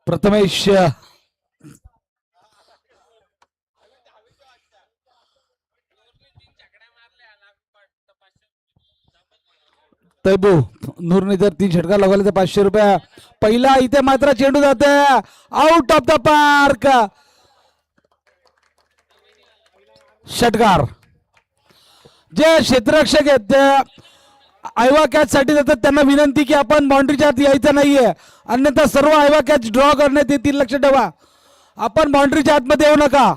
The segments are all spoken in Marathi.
प्रथमेश तैबू नूरने जर 3 षटकार लगवले तर 500 रुपये. पहिला इथे मात्र चेंडू जाते आउट ऑफ द पार्क. षटकार. जे क्षेत्ररक्षक आहेत ते आयवा कॅच साठी जातात त्यांना विनंती की आपण बाउंड्रीच्या आत यायचं नाहीये, अन्यथा सर्व आयवा कॅच ड्रॉ करण्यात येतील. लक्ष ठेवा, आपण बाउंड्रीच्या आतमध्ये येऊ नका.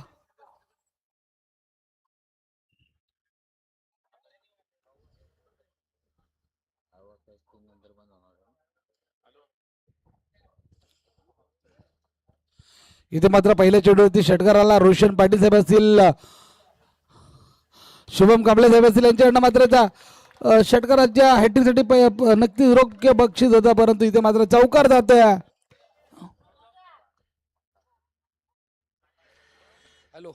इथे मात्र पहिल्या चेंडूवरती षटकाराला रोशन पाटील साहेब असतील, शुभम कांबळे साहेब असतील यांच्याकडनं मात्र षटकाराच्या हॅट्रिकसाठी नक्कीच रोख बक्षीस होता, परंतु इथे मात्र चौकार जातोय. Hello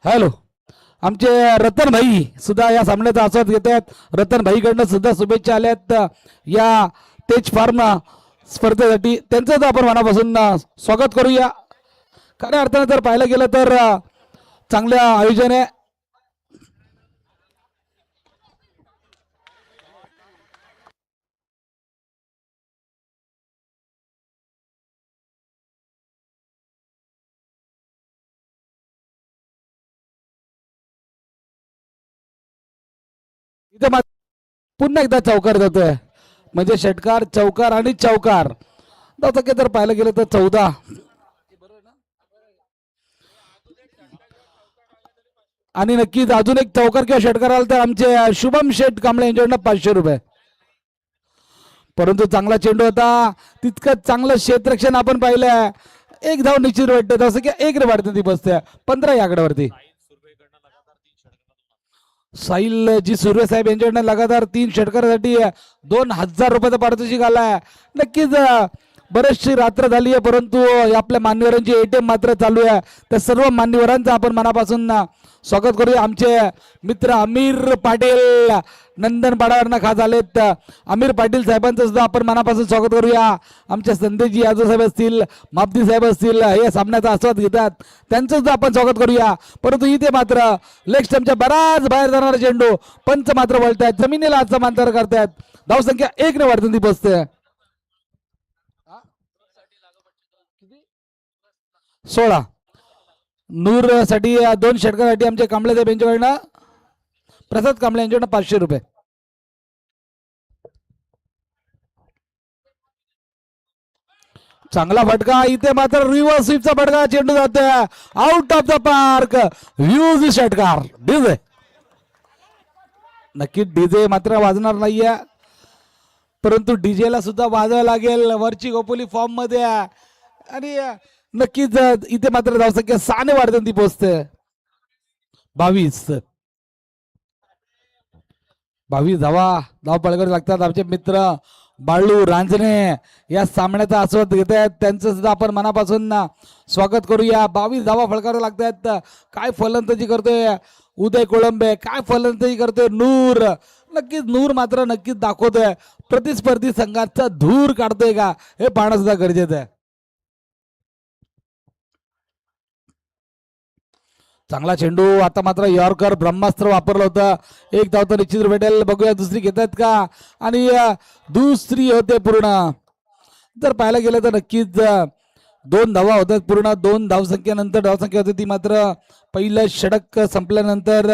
hello. आमचे रतन भाई सुद्धा या सामन्याचा आस्वाद घेत आहेत. रतन भाईकडनं सुद्धा शुभेच्छा आल्यात या तेज फार्म स्पर्धेसाठी. त्यांचं आपण मनापासून स्वागत करूया. खऱ्या अर्थानं जर पाहायला गेलं तर चांगलं आयोजन आहे. इथे पुन्हा एकदा चौकार जातोय, म्हणजे षटकार चौकार आणि चौकार. तसं जर पाहायला गेलं तर 14 आणि नक्कीच अजून एक चौकार किंवा षटकार आला तर आमचे शुभम शेठ कांबळे यांच्याकडनं 500 रुपये. परंतु चांगला चेंडू होता, तितकं चांगलं क्षेत्ररक्षण आपण पाहिलंय. एक धाव निश्चित वाटतं, जसं की एक वाढते ती बसते 15 या आकड्यावरती. साहिल जी सुर्वे साहेब यांच्याकडनं लगातार 3 षटकारासाठी 2000 रुपयाचा पारितोषिक आलाय. नक्कीच बरेचशी रात्र झाली आहे, परंतु आपल्या मान्यवरांची एटीएम मात्र चालू आहे. त्या सर्व मान्यवरांचं आपण मनापासून स्वागत करूया. आमचे मित्र अमीर पाटील नंदनपाडावरनं खास आलेत, अमीर पाटील साहेबांचं सुद्धा आपण मनापासून स्वागत करूया. आमच्या संदेशजी यादव साहेब असतील, मापदी साहेब असतील, हे सामन्याचा आस्वाद घेतात, त्यांचं सुद्धा आपण स्वागत करूया. परंतु इथे मात्र लेग स्टंपच्या बराच बाहेर जाणारा चेंडू पंच मात्र वळतायत, जमिनीला हात समांतर करतायत. धावसंख्या 1 ने वाढते ती बसते. 16 नूर साठी 2 षटकारासाठी आमचे कांबळे साहेब यांच्याकडनं प्रसाद कांबळे यांच्याकडनं 500 रुपये. चांगला फटका. इथे मात्र रिव्हर्स स्वीपचा फटका, चेंडू जातोय out of the park. Views षटकार. डीजे नक्की डीजे मात्र वाजणार नाहीये, परंतु डीजेला सुद्धा वाजवायला लागेल. वरची गोपोली फॉर्म मध्ये आणि नक्कीच इथे मात्र धावसंख्या 6 ने वाढते ती पोहोचते 22 धाव पळकर लागतात. आमचे मित्र बाळू रांजणे या सामन्याचा आस्वाद घेत आहेत, त्यांचं सुद्धा आपण मनापासून स्वागत करूया. 22 धावा फळकावे लागतात. काय फलंदाजी करतोय उदय कोळंबे, काय फलंदाजी करतोय नूर. नक्कीच नूर मात्र नक्कीच दाखवतोय प्रतिस्पर्धी संघाचा धूर काढतोय का, हे पाहणं सुद्धा गरजेचं आहे. चांगला चेंडू. आता मात्र यॉर्कर ब्रह्मास्त्र वापरलं होतं. एक धाव तर निश्चित भेटेल. बघूया दुसरी घेतात का, आणि दुसरी होते पूर्ण. जर पाहायला गेलं तर नक्कीच 2 धावा होतात पूर्ण. 2 धावसंख्येनंतर धावसंख्या होती ती मात्र पहिलं षटक संपल्यानंतर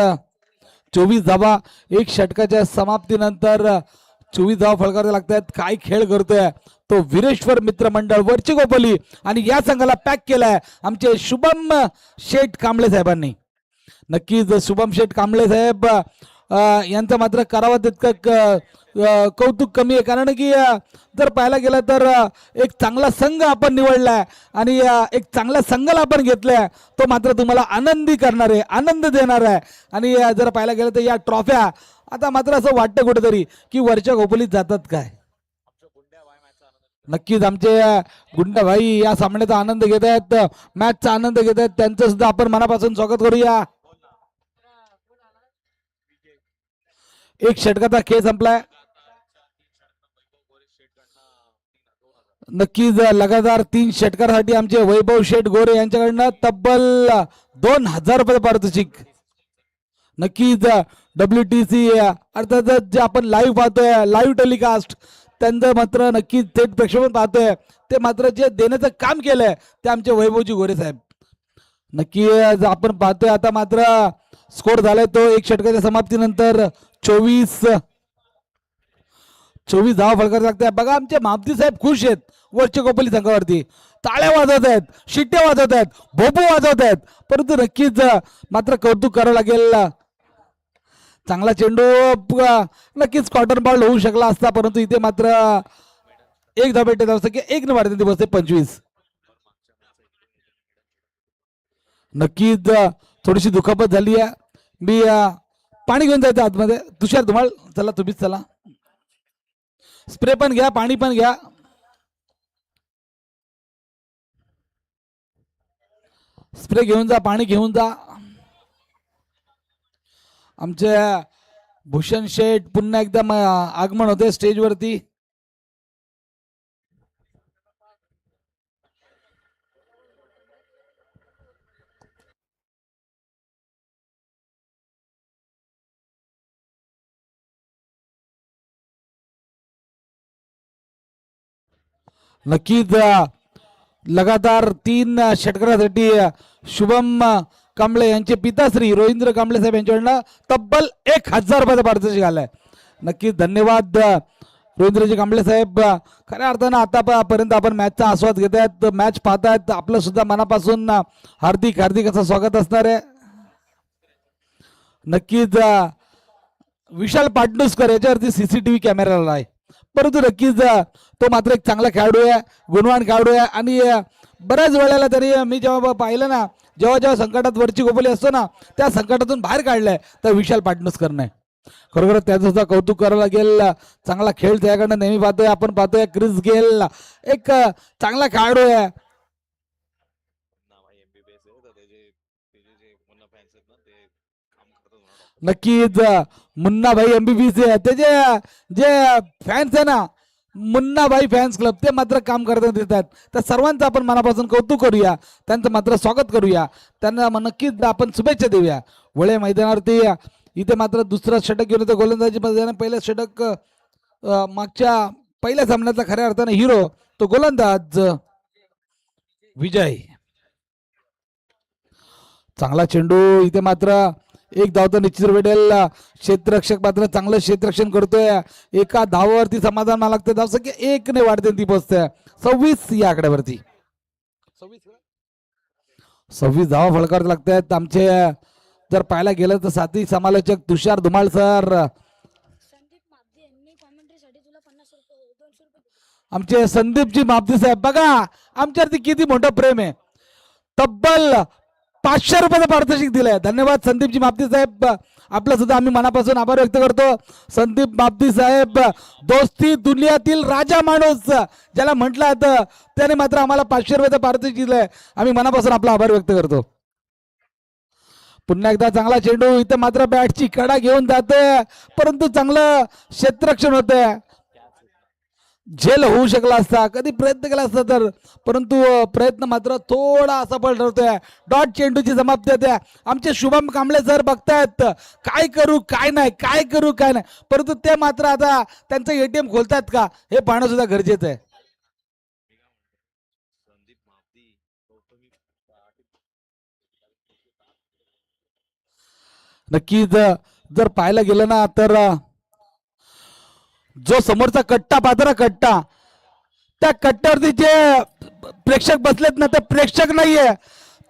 24 धावा. 1 षटकाच्या समाप्तीनंतर 24 धावा फळकावे लागतात. काय खेळ करतोय तो वीरेश्वर मित्र मंडळ वरची गोपली, आणि या संघाला पॅक केलाय आमचे शुभम शेठ कांबळे साहेबांनी. नक्कीच शुभम शेठ कांबळे साहेब यांचं मात्र करावं तितकं कौतुक कमी आहे. कारण की जर पाहायला गेलं तर एक चांगला संघ आपण निवडलाय आणि एक चांगल्या संघाला आपण घेतलाय, तो मात्र तुम्हाला आनंदी करणार आहे, आनंद देणार आहे. आणि जर पाहायला गेलं तर या ट्रॉफ्या आता मात्र असं वाटतं कुठेतरी की वरच्या खोपलीत जातात काय. नक्कीच आमचे गुंडाभाई या सामन्याचा आनंद घेत आहेत, मॅचचा आनंद घेत आहेत, त्यांचं सुद्धा आपण मनापासून स्वागत करूया. एक षटकाचा खेळ संपलाय. नक्कीच लगातार 3 षटकारासाठी आमचे वैभव शेठ गोरे यांच्याकडनं तब्बल 2000 रुपये पारितोषिक. नक्कीच WTC अर्थातच जे आपण लाईव्ह पाहतोय, लाईव्ह टेलिकास्ट, त्यांचं मात्र नक्कीच थेट प्रक्षेपण पाहतोय, ते मात्र जे देण्याचं काम केलंय ते आमचे वैभवजी गोरे साहेब. नक्की आपण पाहतोय आता मात्र स्कोर झालाय तो एक षटकाच्या समाप्तीनंतर 24 धावा फलकावर लागते. बघा आमचे मामती साहेब खुश आहेत वरच्या कोपली संघावरती, टाळ्या वाजवत आहेत, शिट्ट्या वाजवत आहेत, भोपू वाजवत आहेत. परंतु नक्कीच मात्र कौतुक करावं लागेल. चांगला चेंडू नक्कीच कॉटन बॉल होऊ शकला असता, परंतु इथे मात्र एक धाव भेटत असतं की एक न वाढते बसते 25. नक्कीच थोडीशी दुखापत झाली आहे. मी पाणी घेऊन जायचं आतमध्ये. तुषार धुमाळ चला, तुम्हीच चला, स्प्रे पण घ्या, पाणी पण घ्या. स्प्रे घेऊन जा, पाणी घेऊन जा. आमचे भूषण शेठ पुन्हा एकदा आगमन होते स्टेजवरती. नक्कीच लगातार 3 षटकारासाठी शुभम कांबळे यांचे पिताश्री रोहिंद्र कांबळे साहेब यांच्याकडनं तब्बल 1000 रुपयाचा पारितोषिक आलाय. नक्कीच धन्यवाद रोहिंद्रजी कांबळे साहेब. खऱ्या अर्थानं आतापर्यंत आपण मॅचचा आस्वाद घेत आहेत, मॅच पाहतायत, आपलं सुद्धा मनापासून हार्दिक हार्दिक असं स्वागत असणार आहे. नक्कीच विशाल पाटणूसकर याच्यावरती CCTV कॅमेरा आहे, परंतु नक्कीच तो मात्र एक चांगला खेळाडू आहे, गुणवान खेळाडू आहे. आणि बऱ्याच वेळेला तरी मी जेव्हा पाहिलं ना, जेव्हा संकटात वरची गोपली असतो ना, त्या संकटातून बाहेर काढलंय तर विशाल पाटणूसकरने. खरोखर त्याचं सुद्धा कौतुक करावं लागेल. चांगला खेळ त्याकडनं नेहमी पाहतोय, आपण पाहतोय. क्रिस गेल एक चांगला खेळाडू आहे. नक्कीच मुन्नाभाई MBBS त्याचे जे फॅन्स आहे ना, मुन्नाभाई फॅन्स क्लब, ते मात्र काम करत येतात. तर सर्वांचं आपण मनापासून कौतुक करूया, त्यांचं मात्र स्वागत करूया, त्यांना नक्कीच आपण शुभेच्छा देऊया. वळे मैदानावरती इथे मात्र दुसरा षटक घेऊन येतो गोलंदाजी मध्ये. पहिलं षटक मागच्या पहिल्या सामन्यातला खऱ्या अर्थाने हिरो तो गोलंदाज विजय. चांगला चेंडू, इथे मात्र एक धाव तर निश्चित भेटेल. क्षेत्ररक्षक मात्र चांगलं क्षेत्ररक्षण करतोय. एका धावावरती समाधान मला लागतं, धाव संख्या 1 ने वाढते, ती पोहोचते 26 या आकड्यावरती. 26 धावा फलकावर लागतात आमचे. जर पाहायला गेलं तर साथी समालोचक तुषार धुमाळ सर, आमचे संदीपजी मापदी साहेब, बघा आमच्यावरती किती मोठं प्रेम आहे. तब्बल 500 रुपयाचं पारितोषिक दिलंय. धन्यवाद संदीपजी मापदी साहेब, आपलं सुद्धा आम्ही मनापासून आभार व्यक्त करतो. संदीप मापदी साहेब दोस्ती दुनियातील राजा माणूस ज्याला म्हटलं जातं, त्याने मात्र आम्हाला 500 रुपयाचं पारितोषिक दिलंय. आम्ही मनापासून आपला आभार व्यक्त करतो. पुन्हा एकदा चांगला चेंडू, इथं मात्र बॅटची कडा घेऊन जातोय, परंतु चांगलं क्षेत्ररक्षण होतंय. झेल होऊ शकला असता, कधी प्रयत्न केला असता तर, परंतु प्रयत्न मात्र थोडा असफल ठरतोय. डॉट चेंडूची समाप्ती होते. आमचे शुभम कांबळे सर बघतायत काय करू काय नाही, काय करू काय नाही, परंतु ते मात्र आता त्यांचं ATM खोलतायत का हे पाहणं सुद्धा गरजेचं आहे. नक्कीच जर पाहायला गेलं ना तर जो समोरचा कट्टा पाहतो ना, कट्टा, त्या कट्ट्यावरती जे प्रेक्षक बसलेत ना, ते प्रेक्षक नाहीये,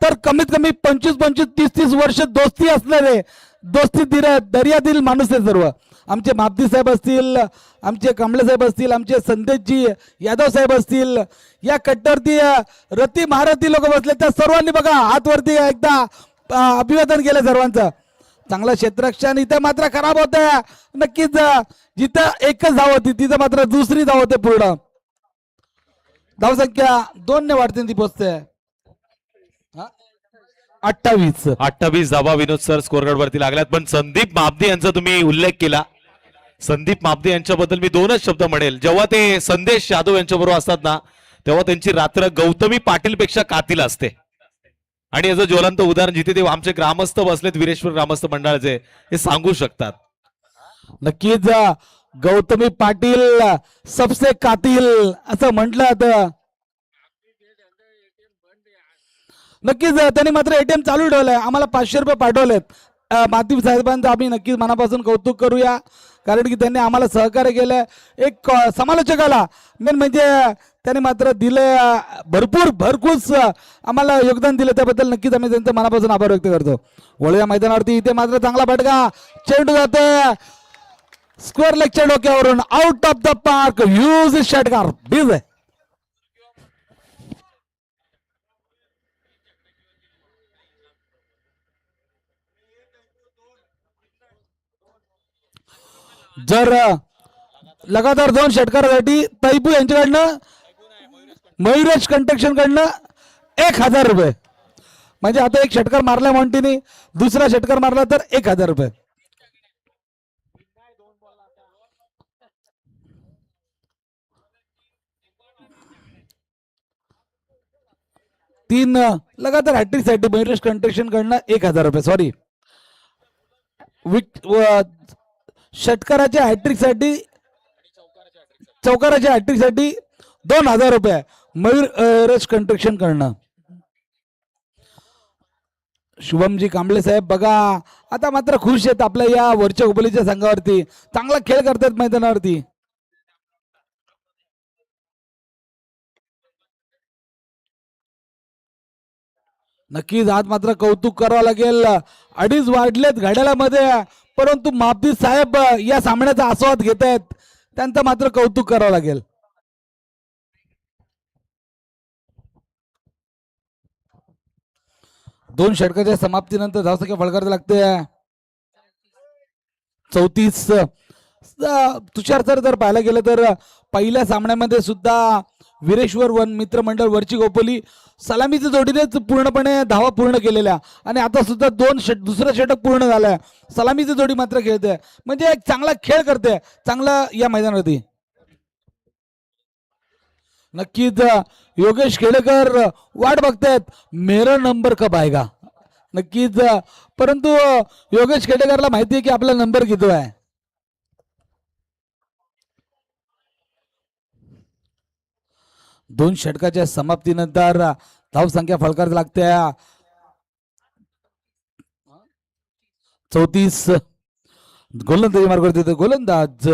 तर कमीत कमी 25-25, 30-30 वर्ष दोस्ती असणारे दोस्ती दर्यातील माणूस आहे सर्व. आमचे मापदी साहेब असतील, आमचे कांबळे साहेब असतील, आमचे संदेशजी यादव साहेब असतील, या कट्टरती रती महारथी लोक बसले, त्या सर्वांनी बघा हात वरती एकदा अभिवादन केलं सर्वांचं. चांगलं क्षेत्ररक्षण इथे मात्र खराब होत आहे. नक्कीच जिथं एकच धाव होती तिथं मात्र दुसरी धाव होते. पूर्ण धावसंख्या 2 ने वाढते ती पोहोचते 28 धावा विनोद सर स्कोरकार्ड वरती लागल्यात. पण संदीप मापदे यांचा तुम्ही उल्लेख केला. संदीप मापदे यांच्याबद्दल मी 2च शब्द म्हणेल. जेव्हा ते संदेश यादव यांच्याबरोबर असतात ना, तेव्हा त्यांची रात्र गौतमी पाटील पेक्षा कातील असते. आणि याचं ज्वलंत उदाहरण जिथे ते आमचे ग्रामस्थ बसलेत, वीरेश्वर ग्रामस्थ मंडळाचे, हे सांगू शकतात. नक्कीच गौतमी पाटील सबसे कातील असं म्हटलं तर नक्कीच त्यांनी मात्र एटीएम चालू ठेवलंय. आम्हाला 500 रुपये पाठवलेत. माधवी साहेबांचं आम्ही नक्कीच मनापासून कौतुक करूया, कारण की त्यांनी आम्हाला सहकार्य केलंय. एक समालोचकाला मेन म्हणजे त्यांनी मात्र दिले भरपूर भरपूर आम्हाला योगदान दिलं, त्याबद्दल नक्कीच आम्ही त्यांचं मनापासून आभार व्यक्त करतो. वळूया मैदानावरती. इथे मात्र चांगला फटका, चेंडू जाते स्क्वेअर लेगच्या डोक्यावरून, out of the park. Huge षटकार बीज आहे. जर लगातार 2 षटकारासाठी तैपू यांच्याकडनं मयुरेश कंस्ट्रक्शन कडनं 1000 रुपये, म्हणजे आता एक षटकार मारला मॉन्टीनी, दुसरा षटकार मारला तर 1000 रुपये. तीन लगातार हॅट्रिक साठी मयुरेश कंस्ट्रक्शन कडनं 1000 रुपये. सॉरी, षटकाराच्या हॅट्रिक साठी, चौकाराच्या हॅट्रिक साठी 2000 रुपये मयूरेश कंस्ट्रक्शन कडनं. शुभमजी कांबळे साहेब बघा आता मात्र खुश आहेत आपल्या या वरच्या उपलीच्या संघावरती. चांगला खेळ करतात मैदानावरती. नक्कीच आज मात्र कौतुक करावं लागेल. 2.5 वाढलेत घड्याळामध्ये, परंतु मापदी साहेब या सामन्याचा आस्वाद घेत आहेत, त्यांचं मात्र कौतुक करावं लागेल. दोन षटकाच्या समाप्तीनंतर धावसंख्या फळकारावी लागते 34. तुषार सर जर पाहायला गेलं तर पहिल्या सामन्यामध्ये सुद्धा वीरेश्वर वन मित्र मंडळ वरची गोपोली सलामीच्या जोडीनेच पूर्णपणे धावा पूर्ण केलेल्या, आणि आता सुद्धा दुसरं षटक पूर्ण झालंय. सलामीची जोडी मात्र खेळते, म्हणजे एक चांगला खेळ करते चांगला या मैदानावरती. नक्कीच योगेश खेडेकर वाट बघतायत मेरा नंबर कब आएगा. नक्कीच, परंतु योगेश खेडेकरला माहिती आहे की आपला नंबर किती आहे. दोन षटकाच्या समाप्तीनंतर धावसंख्या फलकार लागते 34. गोलंदाजी मार्ग देतो गोलंदाज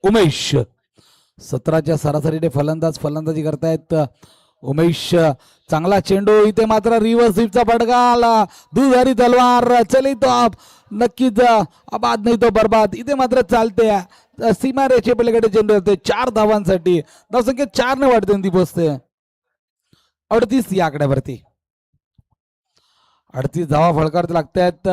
उमेश. 17च्या सरासरीने फलंदाजी करतायत उमेश. चांगला चेंडू, इथे मात्र रिव्हर्स स्वीपचा फटका, दुधारी तलवार चली तो आप नक्कीच आबाद नाही तो बर्बाद. इथे मात्र चालते सीमा रेषे पलीकडे चेंडू होते 4 धावांसाठी. धावसंख्या 4 ने वाढते ती पोचते 38 या आकड्यावरती. 38 धावा फळकावरती लागतायत.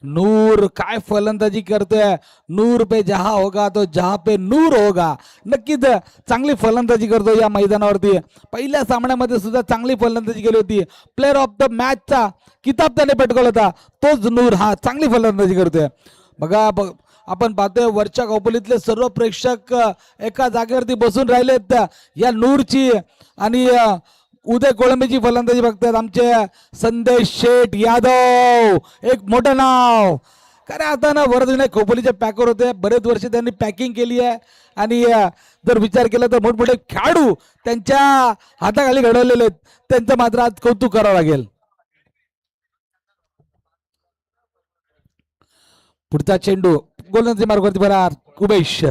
नूर काय फलंदाजी करतोय. नूर पे जहा होगा तो जहा पे नूर होगा. नक्कीच चांगली फलंदाजी करतो या मैदानावरती. पहिल्या सामन्यामध्ये सुद्धा चांगली फलंदाजी केली होती. प्लेअर ऑफ द मॅचचा किताब त्याने पटकवला होता तोच नूर हा चांगली फलंदाजी करतोय. बघा आपण पाहतोय वरच्या कौपलीतले सर्व प्रेक्षक एका जागेवरती बसून राहिलेत या नूरची आणि उदय कोळंबेची फलंदाजी बघतात. आमचे संदेश शेठ यादव एक मोठं नाव. कारण आता ना वरविनायक खोपोलीच्या पॅकर होते, बरेच वर्ष त्यांनी पॅकिंग केली आहे, आणि जर विचार केला तर मोठमोठे खेळाडू त्यांच्या हाताखाली घडवलेले आहेत. त्यांचं मात्र आज कौतुक करावं लागेल. पुढचा चेंडू गोलंदाजी मार्गावरती बरा उमेश.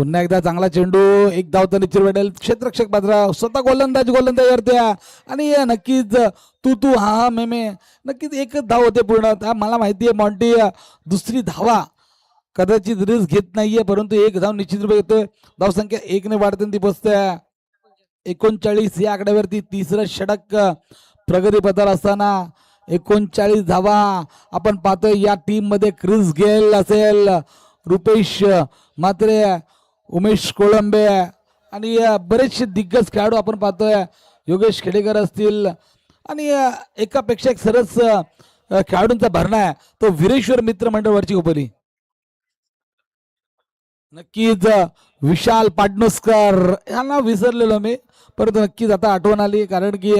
पुन्हा एकदा चांगला चेंडू, एक धाव तर निश्चित भेटेल. क्षेत्ररक्षक मात्र स्वतः गोलंदाज करते आणि नक्कीच तू हा हा मे नक्कीच एकच धाव होते पूर्ण. मला माहिती आहे मॉन्टी दुसरी धावा कदाचित रिस्क घेत नाहीये, परंतु एक धाव निश्चित रूपे येतोय. धाव संख्या 1 ने वाढते ती पोचते 39 या आकड्यावरती. तिसरं षटक प्रगती पथावर असताना 39 धावा आपण पाहतोय. या टीम मध्ये क्रिस गेल असेल, रुपेश म्हात्रे, उमेश कोळंबे आणि बरेचसे दिग्गज खेळाडू आपण पाहतोय. योगेश खेडेकर असतील आणि एकापेक्षा एक सरस खेळाडूंचा भरणा आहे तो वीरेश्वर मित्र मंडळ वरची उपली. नक्कीच विशाल पाडणुसकर यांना विसरलेलो मी, परंतु नक्कीच आता आठवण आली कारण की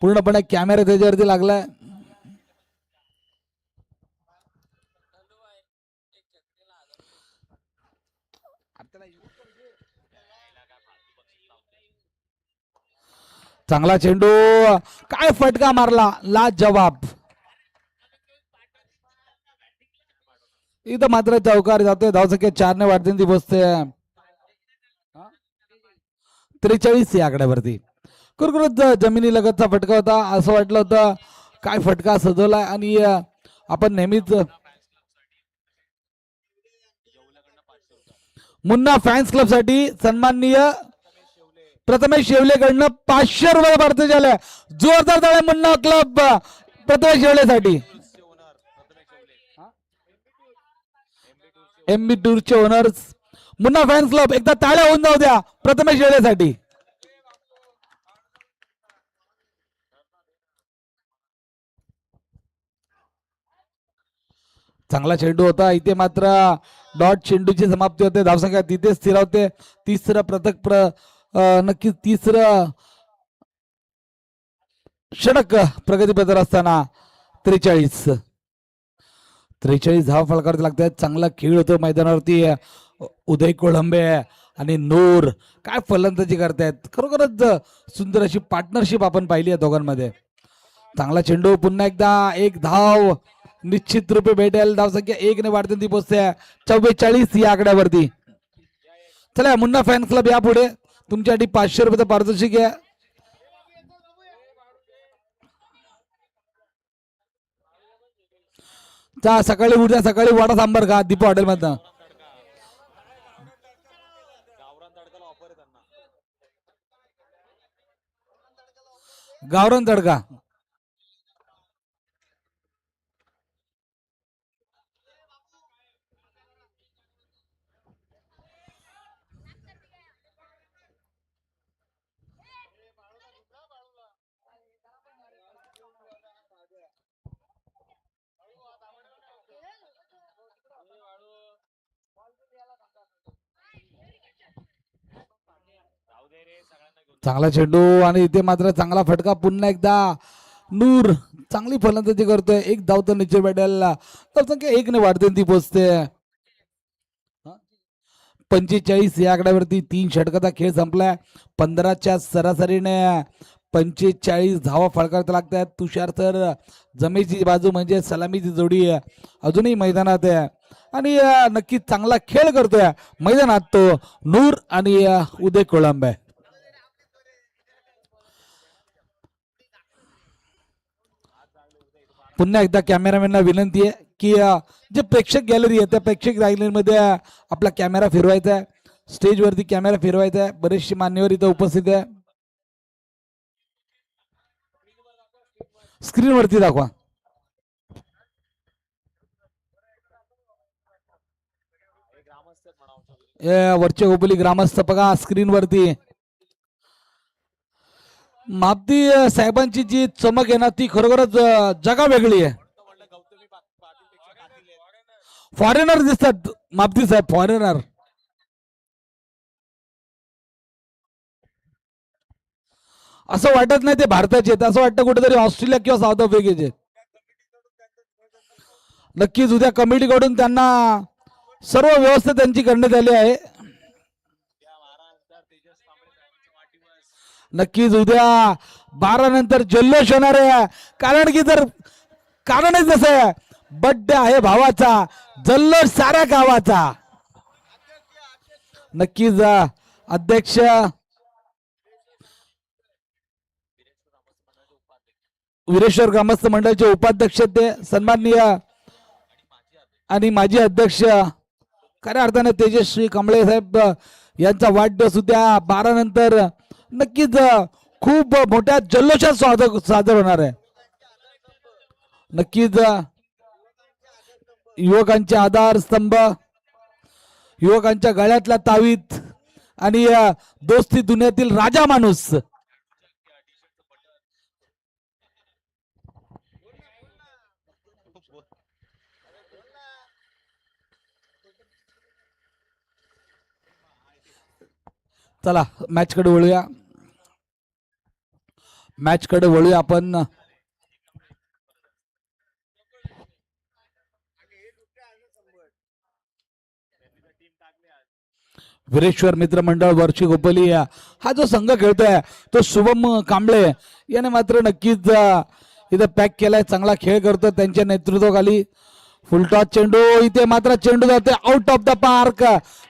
पूर्णपणे कॅमेरा त्याच्यावरती लागलाय. चांगला चेंडू, काय फटका मारला, लाजवाब. इथं मात्र चौकार जातोय. धावसंख्या 4 ने वाढते ती बसते 43 या आकड्यावरती. कुरकुरत जमिनी लगतचा फटका होता. असं वाटलं होतं काय फटका सजवलाय आणि आपण नेहमीच मुन्ना फॅन्स क्लब साठी सन्माननीय प्रथमेश शेवलेकडनं 500 रुपये भारतीय झाले. जोरदार टाळ्या मुन्ना क्लब प्रथमेश शेवलेसाठी. एमबी टूरचे ओनर्स मुन्ना फॅन्स क्लब, एकदा टाळ्या होऊन जाऊ द्या प्रथमेश शेवलेसाठी. चांगला चेंडू होता. इथे मात्र डॉट चेंडूची समाप्ती होते. धावसंख्या तिथे स्थिर होते. तिसरं नक्कीच तिसरं षटक प्रगतीपथावर असताना 43 धाव फलकावरती लागतात. चांगला खेळ होतो मैदानावरती. उदय कोळंबे आणि नूर काय फलंदाजी करतायत. खरोखरच सुंदर अशी पार्टनरशिप आपण पाहिली आहे दोघांमध्ये. चांगला चेंडू, पुन्हा एकदा एक धाव निश्चित रूपे भेटेल. धावसंख्या 1 ने वाढते ती पोचते 44 या आकड्यावरती. चला मुन्ना फॅन क्लब या पुढे तुमच्यासाठी 500 रुपये पारितोषिक आहे. सकाळी उद्या सकाळी वडा सांबार खा दीपा हॉटेल मधनं. गावरान तडका. चांगला चेंडू आणि इथे मात्र चांगला फटका. पुन्हा एकदा नूर चांगली फलंदाजी करतोय. एक धाव तर निश्चित भेटेल. संख्या 1 ने वाढते ती पोचते 45 या आकड्यावरती. 3 षटकाचा खेळ संपलाय. 15च्या सरासरीने 45 धावा फळकावत लागतात. तुषार सर जमेची बाजू म्हणजे सलामीची जोडी अजूनही मैदानात आहे आणि नक्कीच चांगला खेळ करतोय मैदानात तो नूर आणि उदय कोळंबे. पुन्हा एकदा कॅमेरामॅनला विनंती आहे की जे प्रेक्षक गॅलरी आहे त्या प्रेक्षक गॅलरीमध्ये आपला कॅमेरा फिरवायचा आहे. स्टेजवरती कॅमेरा फिरवायचा आहे. बरेचसे मान्यवर इथं उपस्थित आहे. स्क्रीनवरती दाखवा. वरचे गोपली ग्रामस्थ बघा स्क्रीनवरती. मापती साहेबांची जी चमक आहे ना ती खरोखरच जगा वेगळी आहे. फॉरेनर दिसतात मापती साहेब, फॉरेनर. असं वाटत नाही ते भारताचे आहेत, असं वाटतं कुठेतरी ऑस्ट्रेलिया किंवा साऊथ आफ्रिकेचे. नक्कीच उद्या कमिटीकडून त्यांना सर्व व्यवस्था त्यांची करण्यात आली आहे. नक्कीच उद्या 12 नंतर जल्लोष होणार आहे. कारण की जर कारणच जसं आहे बर्थडे आहे भावाचा, जल्लोष साऱ्या गावाचा. नक्कीच अध्यक्ष वीरेश्वर ग्रामस्थ मंडळाचे उपाध्यक्ष ते सन्माननीय आणि माजी अध्यक्ष खऱ्या अर्थाने तेजस्वी कांबळे साहेब यांचा वाढदिवस उद्या 12 नंतर नक्कीच खूप मोठ्या जल्लोषात सादर होणार आहे. नक्कीच युवकांचे आधारस्तंभ, युवकांच्या गळ्यातला तावीत आणि दोस्ती दुनियातील राजा माणूस चला मॅच कडे वळूया. मॅच कडे वळूया आपण. वीरेश्वर मित्र मंडळ वर्षी गोपली हा जो संघ खेळतोय तो शुभम कांबळे याने मात्र नक्कीच इथं पॅक केलाय. चांगला खेळ करतो त्यांच्या नेतृत्वाखाली. फुलटॉस चेंडू, इथे मात्र चेंडू जातोय आउट ऑफ द पार्क.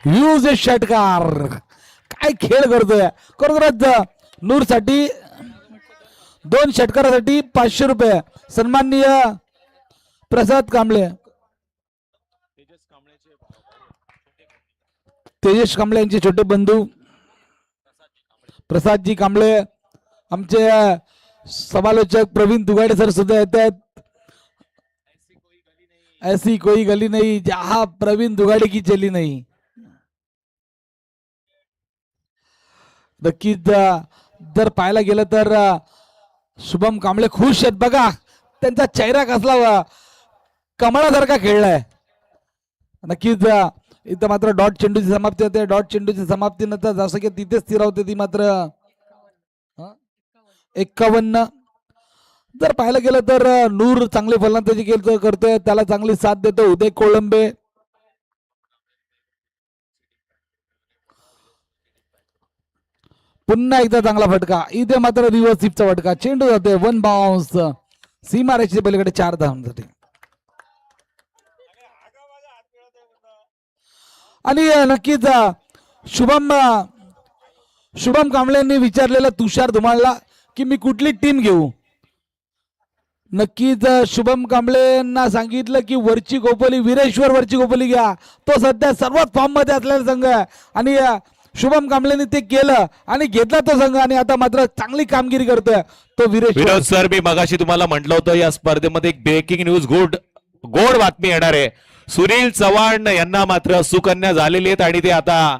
यूज ए षटकार. काय खेळ करतोय. खरोखरच नूर साठी 2 षटकारासाठी 500 रुपये. सन्माननीय प्रसाद कांबळे, तेजस कांबळे यांचे छोटे बंधू प्रसादजी कांबळे, आमचे समालोचक प्रवीण दुगाडे सर सुद्धा येत आहेत. ऐसी कोई गली नहीं जहां प्रवीण दुगाडे की चली नहीं. नक्कीच जर पाहायला गेलं तर शुभम कांबळे खुश आहेत बघा. त्यांचा चेहरा कसला कमळासारखा खेळलाय. नक्कीच इथं मात्र डॉट चेंडूची समाप्ती होते. डॉट चेंडूची समाप्तीनंतर जसं की तिथे स्थिर होते ती मात्र 51. जर पाहायला गेलं तर नूर चांगले फलंदाजी करतोय, त्याला चांगली साथ देतो उदय कोळंबे. पुन्हा एकदा चांगला फटका. इथे मात्र रिव्हर्स स्वीपचा फटका. चेंडू जाते 1 बाउन्स सीमारेषेच्या पलीकडे 4 धावांसाठी. आणि नक्कीच शुभम कांबळेंनी विचारलेला तुषार धुमाळला की मी कुठली टीम घेऊ. नक्कीच शुभम कांबळेंना सांगितलं की वरची गोपोली, वीरेश्वर वरची गोपोली घ्या. तो सध्या सर्वात फॉर्म मध्ये असलेला संघ आहे आणि शुभम कांबळेंनी ते केलं आणि घेतला तो संघ आणि आता मात्र चांगली कामगिरी करतोय तो वीरेश्वर. विनोद सर, मी मगाशी तुम्हाला म्हटलं होतं या स्पर्धेमध्ये एक ब्रेकिंग न्यूज, गोड बातमी येणार आहे. सुनील चव्हाण यांना मात्र सुकन्या झालेली आहेत आणि ते आता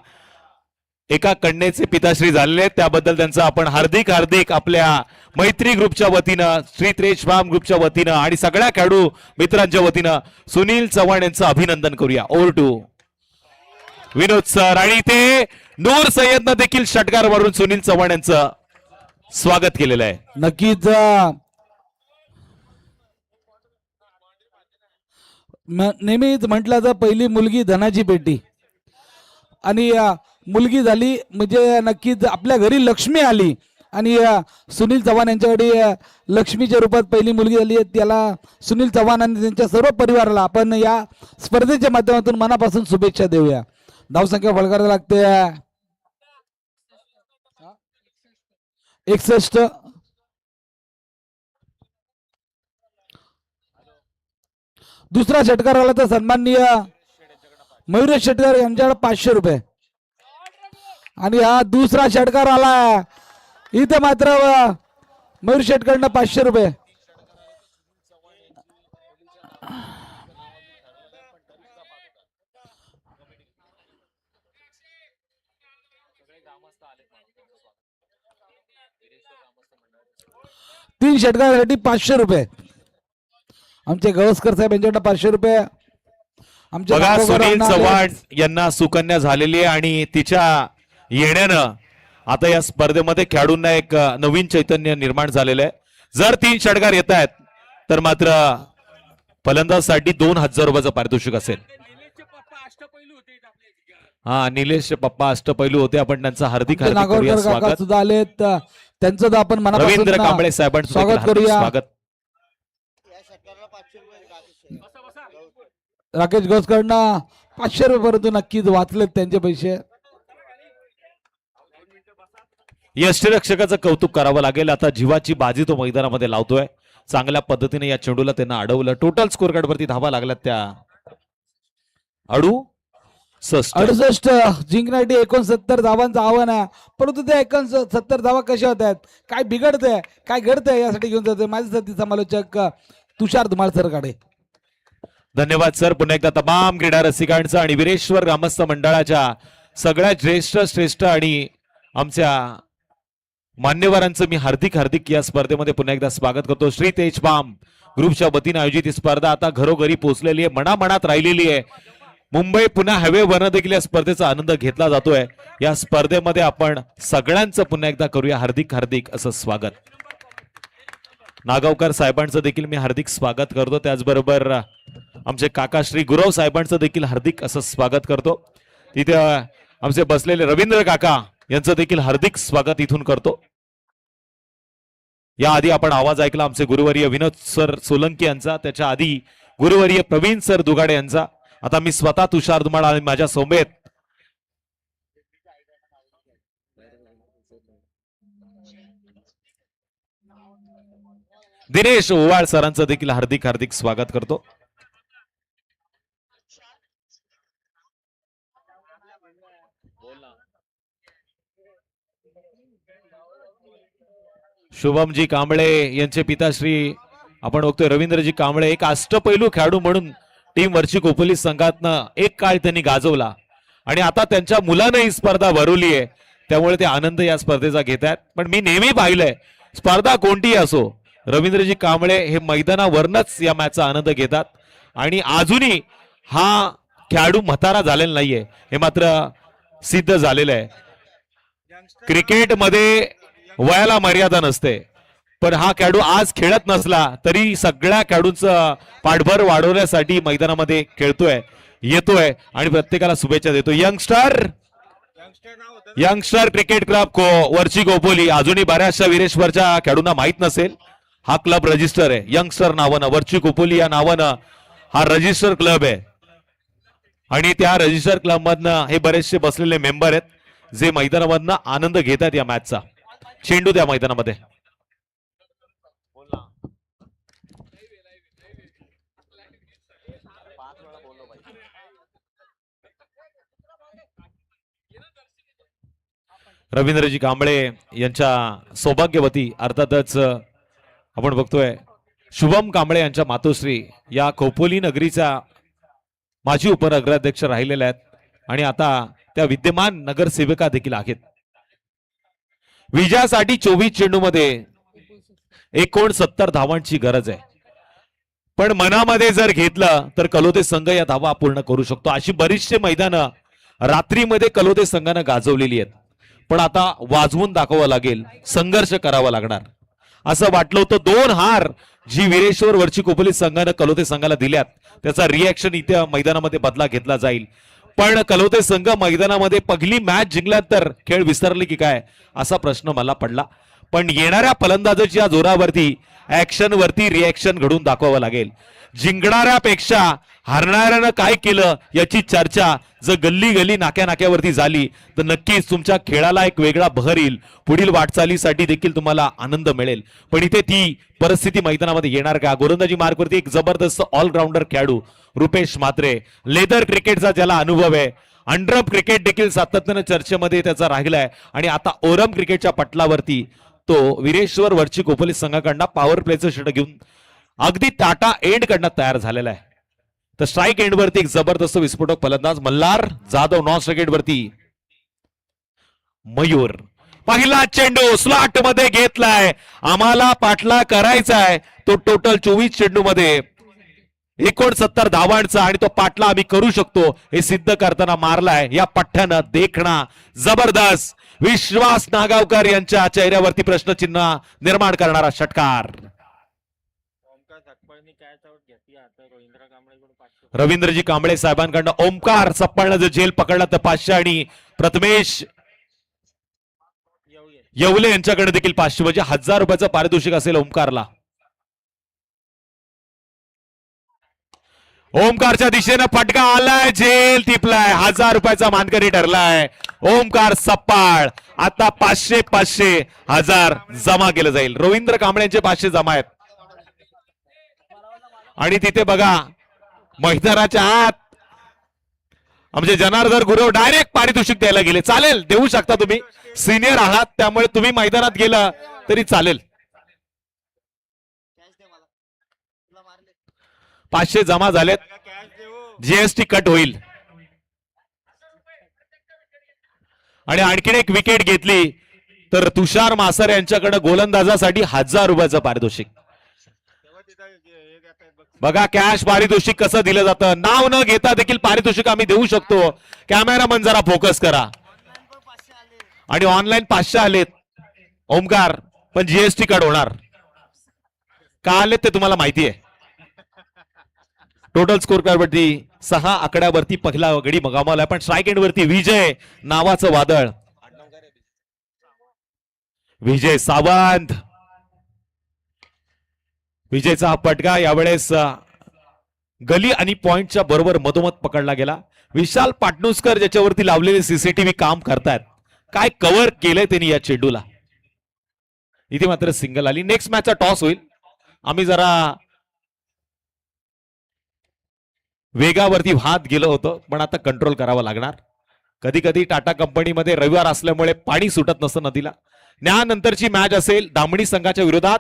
एका कन्येचे पिताश्री झालेले आहेत. त्याबद्दल त्यांचं आपण हार्दिक आपल्या मैत्री ग्रुपच्या वतीनं, श्री त्रेश फार्म ग्रुपच्या वतीनं आणि सगळ्या खेळाडू मित्रांच्या वतीनं सुनील चव्हाण यांचं अभिनंदन करूया. Over to Vinod sir. आणि ते नूर सय्यदनं देखील षटकार मारून सुनील चव्हाण यांचं स्वागत केलेलं आहे. नक्कीच नेहमीच म्हटलं तर पहिली मुलगी धनाची पेटी आणि मुलगी झाली म्हणजे नक्कीच आपल्या घरी लक्ष्मी आली आणि सुनील चव्हाण यांच्याकडे लक्ष्मीच्या रूपात पहिली मुलगी झाली आहे. त्याला सुनील चव्हाण आणि त्यांच्या सर्व परिवाराला आपण या स्पर्धेच्या माध्यमातून मनापासून शुभेच्छा देऊया. धावसंख्या फलकारायला लागते 61. दुसरा षटकार आला तर सन्माननीय मयुरेश षटकार यांच्याकडे 500 रुपये आणि हा दुसरा षटकार आला. इथे मात्र मयूर षटकडनं 500 रुपये. तीन षटकारासाठी 500 रुपये. आमचे गवस्कर साहेब यांच्याकडे 500 रुपये. बघा सुनील चव्हाण यांना सुकन्या झालेली आहे आणि तिच्या येण्यानं आता या स्पर्धेमध्ये खेळाडूंना एक नवीन चैतन्य निर्माण झालेलं आहे. जर 3 षटकार येत आहेत तर मात्र फलंदाजसाठी 2000 रुपयाचं पारितोषिक असेल. हा, निलेश पप्पा अष्टपैलू होते. आपण त्यांचं हार्दिक स्वागत सुद्धा आलेत. त्यांचं आपण मनापासून रवींद्र कांबळे साहेबांचं स्वागत करूया. स्वागत. राकेश घोसकडनं 500 रुपये परंतु नक्कीच वाचलेत त्यांचे पैसे. यष्टीरक्षकाचं कौतुक करावं लागेल. आता जीवाची बाजी तो मैदानामध्ये लावतोय. चांगल्या पद्धतीने या चेंडूला त्यांना अडवलं. टोटल स्कोर कार्ड वरती धावा लागल्यात त्या 68 जिंकण्यासाठी 69 धावांचं आव्हान आहे. परंतु त्या 69 धावा कशा होत आहेत, काय बिघडतंय, काय घडतंय, यासाठी घेऊन जातोय माझे सती समालोचक तुषार धुमाळ सरकडे. धन्यवाद सर. पुन्हा एकदा तमाम क्रीडा रसिकांचं आणि वीरेश्वर ग्रामस्थ मंडळाच्या सगळ्या श्रेष्ठ आणि आमच्या मान्यवरांचं मी हार्दिक या स्पर्धेमध्ये पुन्हा एकदा स्वागत करतो. श्री तेजबाम ग्रुपच्या वतीने आयोजित ही स्पर्धा आता घरोघरी पोहोचलेली आहे, मनामनात राहिलेली आहे. मुंबई पुन्हा हायवेवरनं देखील या स्पर्धेचा आनंद घेतला जातोय. या स्पर्धेमध्ये आपण सगळ्यांचं पुन्हा एकदा करूया हार्दिक असं स्वागत. नागावकर साहेबांचं देखील मी हार्दिक स्वागत करतो. त्याचबरोबर आमचे काका श्री गुरव साहेबांचं देखील हार्दिक असं स्वागत करतो. तिथे आमचे बसलेले रवींद्र काका यांचं देखील हार्दिक स्वागत इथून करतो. याआधी आपण आवाज ऐकला आमचे गुरुवर्य विनोद सर सोलंकी यांचा, त्याच्या आधी गुरुवर्य प्रवीण सर दुगाडे यांचा. आता मी स्वतः तुषार धुमाळ आणि माझ्या सोबत दिनेश ओवाळ सरांचं देखील हार्दिक स्वागत करतो. शुभमजी कांबळे यांचे पिताश्री आपण बघतोय रवींद्रजी कांबळे, एक अष्टपैलू खेळाडू म्हणून टीम वरची कोपोली संघातनं एक काळ त्यांनी गाजवला आणि आता त्यांच्या मुलानं ही स्पर्धा भरवली आहे. त्यामुळे ते आनंद या स्पर्धेचा घेत आहेत. पण मी नेहमी पाहिलंय स्पर्धा कोणतीही असो, रवींद्रजी कांबळे हे मैदानावरनच या मॅचचा आनंद घेतात आणि अजूनही हा खेळाडू म्हातारा झालेला नाहीये, हे मात्र सिद्ध झालेलं आहे. क्रिकेटमध्ये वयाला मर्यादा नसते, पण हा खेळाडू आज खेळत नसला तरी सगळ्या खेळाडूंचं पाठभर वाढवण्यासाठी मैदानामध्ये खेळतोय, येतोय आणि प्रत्येकाला शुभेच्छा देतो. यंगस्टर क्रिकेट क्लब वरची गोपोली, अजूनही बऱ्याचशा वीरेश्वरच्या खेळाडूंना माहित नसेल हा क्लब रजिस्टर आहे. यंगस्टर नावानं वरची गोपोली या नावानं हा रजिस्टर क्लब आहे आणि त्या रजिस्टर क्लब मधनं हे बरेचसे बसलेले मेंबर आहेत जे मैदानामधनं आनंद घेतात या मॅचचा. चेंडू त्या मैदानामध्ये रवींद्रजी कांबळे यांच्या सौभाग्यवती अर्थातच आपण बघतोय शुभम कांबळे यांच्या मातोश्री या खोपोली नगरीचा माजी उपनगराध्यक्ष राहिलेल्या आहेत आणि आता त्या विद्यमान नगरसेविका देखील आहेत. विजयासाठी 24 चेंडूमध्ये 69 धावांची गरज आहे, पण मनामध्ये जर घेतलं तर कलोते संघ या धावा पूर्ण करू शकतो. अशी बरीचशी मैदानं रात्रीमध्ये कलोते संघानं गाजवलेली आहेत, पण आता वाजवून दाखवावं लागेल, संघर्ष करावा लागणार. असं वाटलं होतं 2 हार जी वीरेश्वर वरची कोपोली संघानं कलोते संघाला दिल्यात त्याचा रिॲक्शन इथे मैदानामध्ये बदला घेतला जाईल. पण कलोते संघ मैदानामध्ये पहिली मॅच जिंकल्यात तर खेळ विसरले की काय असा प्रश्न मला पडला. पण येणाऱ्या फलंदाजाच्या जोरावरती ऍक्शन वरती रिॲक्शन घडून दाखवावं लागेल. जिंकणाऱ्यापेक्षा हारणाऱ्यानं काय केलं याची चर्चा जर गल्ली नाक्यावरती झाली तर नक्कीच तुमच्या खेळाला एक वेगळा बहर येईल, पुढील वाटचालीसाठी देखील तुम्हाला आनंद मिळेल. पण इथे ती परिस्थिती मैदानामध्ये येणार का? गोलंदाजी मार्कवरती एक जबरदस्त ऑलराऊंडर खेळाडू रुपेश म्हात्रे, लेदर क्रिकेटचा ज्याला अनुभव आहे, अंडरअप क्रिकेट देखील सातत्यानं चर्चेमध्ये त्याचा राहिलाय आणि आता ओरम क्रिकेटच्या पटलावरती तो वीरेश्वर वरची कोपोली संघाकडनं पॉवर प्लेचं षटक घेऊन अगदी टाटा एंड करण्यात तयार झालेला आहे. तर स्ट्राईक एंड वरती एक जबरदस्त विस्फोटक फलंदाज Malhar Jadhav, non strike end वरती मयूर. पहिला चेंडू स्लॉट मध्ये घेतलाय, आम्हाला पाठला करायचा आहे तो टोटल 24 चेंडू मध्ये 69 धावांचा आणि तो पाठला आम्ही करू शकतो हे सिद्ध करताना मारलाय या पठ्ठ्यानं. देखणा जबरदस्त विश्वास नागावकर यांच्या चेहऱ्यावरती प्रश्नचिन्ह निर्माण करणारा षटकार. रवींद्रजी कांबळे साहेबांकडनं ओमकार सप्पाळनं जर झेल पकडला तर 500 आणि प्रथमेश येवले यांच्याकडे देखील 500 म्हणजे 1000 रुपयाचं पारितोषिक असेल ओमकारला. ओमकारच्या दिशेनं फटका आलाय, झेल टिपलाय, 1000 रुपयाचा मानकरी ठरलाय ओमकार सप्पाळ. आता 500 500 1000 जमा केलं जाईल. रवींद्र कांबळेंचे 500 जमा आहेत. आणि तिथे बघा मैदानाच्या आत आमचे जनार्दन गुरव डायरेक्ट पारितोषिक द्यायला गेले. चालेल, देऊ शकता तुम्ही, सिनियर आहात त्यामुळे तुम्ही मैदानात गेला तरी चालेल. 500 जमा झालेत. जीएसटी कट होईल. आणि आणखीन एक विकेट घेतली तर तुषार मासार यांच्याकडे गोलंदाजासाठी 1000 रुपयाचं पारितोषिक. बघा कॅश पारितोषिक कसं दिलं जातं. नाव न घेता देखील पारितोषिक आम्ही देऊ शकतो. कॅमेरामन जरा फोकस करा. आणि ऑनलाईन 500 आलेत ओमकार, पण जीएसटी कट होणार. का आलेत ते तुम्हाला माहिती आहे. टोटल स्कोर कार्डवरती 6 आकड्यावरती पहिला गडी गमावलाय, पण स्ट्राईक एंड वरती विजय नावाचं वादळ. विजय सावंत, विजयचा हा फटका यावेळेस गली आणि पॉइंटच्या बरोबर मधोमध पकडला गेला. विशाल पाटणूसकर ज्याच्यावरती लावलेले सीसीटीव्ही काम करतायत. काय कव्हर केलंय त्यांनी या चेंडूला. इथे मात्र सिंगल आली. नेक्स्ट मॅचचा टॉस होईल. आम्ही जरा वेगावरती वाहत गेलो होतो, पण आता कंट्रोल करावं लागणार. कधी कधी टाटा कंपनीमध्ये रविवार असल्यामुळे पाणी सुटत नसतं नदीला. त्यानंतरची मॅच असेल धामणी संघाच्या विरोधात